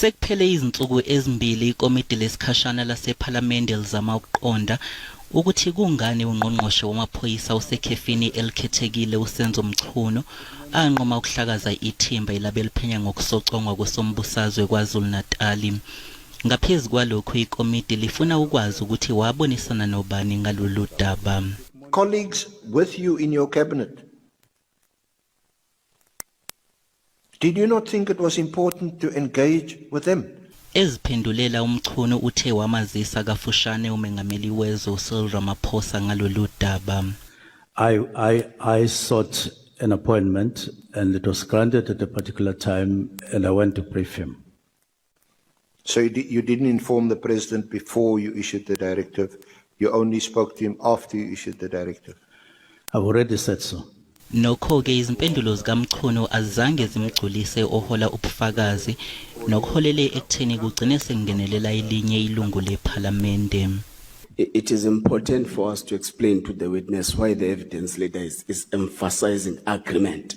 Sekuphele izinsuku ezimbili ikomiti lesikhashana lasePhalamende lizama ukuqonda ukuthi kungani ungqongqoshe wamaphoyisa usekhefini elikhethekile uSenzo Mchunu anqoma ukuhlakaza ithimba ilabe liphenya ngokusocongwa kwesombusazwe KwaZulu-Natal. Ngaphezu kwalokho ikomiti lifuna ukwazi ukuthi wabonisana nobani ngalolu daba. Colleagues with you in your cabinet, did you not think it was important to engage with them? Eziphendulela uMchunu uthe wamazisa kafushane umengameli wezwe uCyril Ramaphosa ngalolu daba. I sought an appointment and it was granted at a particular time and I went to brief him. So you didn't inform the president before you issued the directive. You only spoke to him after you issued the directive. I've already said so. Nokho-ke izimpendulo zikaMchunu azange zimgculise ohola ubufakazi nokuholele ekutheni kugcine sekungenelela elinye ilungu lePhalamende. It is important for us to explain to the witness why the evidence leader is emphasizing agreement.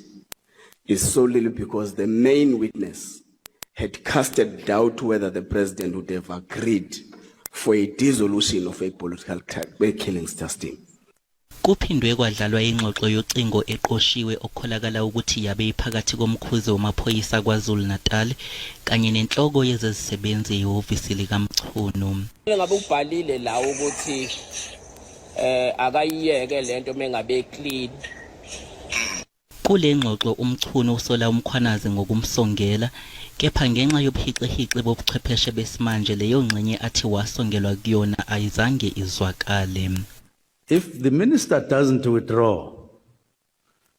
It's solely because the main witness had casted doubt whether the president would have agreed for a dissolution of a political killings team. Kuphindwe kwadlalwa ingxoxo yocingo eqoshiwe okholakala ukuthi yabe iphakathi komkhuzi wamaphoyisa KwaZulu-Natal kanye nenhloko yezezisebenzi ehhovisi likaMchunu. Ngabe ubhalile la ukuthi akayiyeke lento mengabe clean. Kule ngxoxo uMchunu usola umkhwanazi ngokumsongela kepha ngenxa yobuhiqihiqi bobuchwepheshe besimanje leyo ngxenye athi wasongelwa kuyona ayizange izwakale. If the minister doesn't withdraw,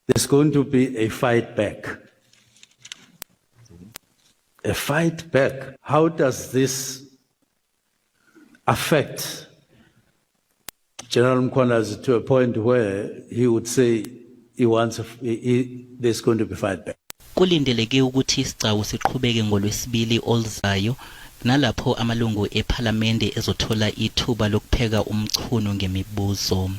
there's going to be a fight back. A fight back. How does this affect General Mkhwanazi to a point where he would say there's going to be fight back? Kulindeleke ukuthi isicwawu siqhubeke ngolwesibili olizayo nalapho amalungu ePhalamende ezothola ithuba lokupheka uMchunu ngemibuzo.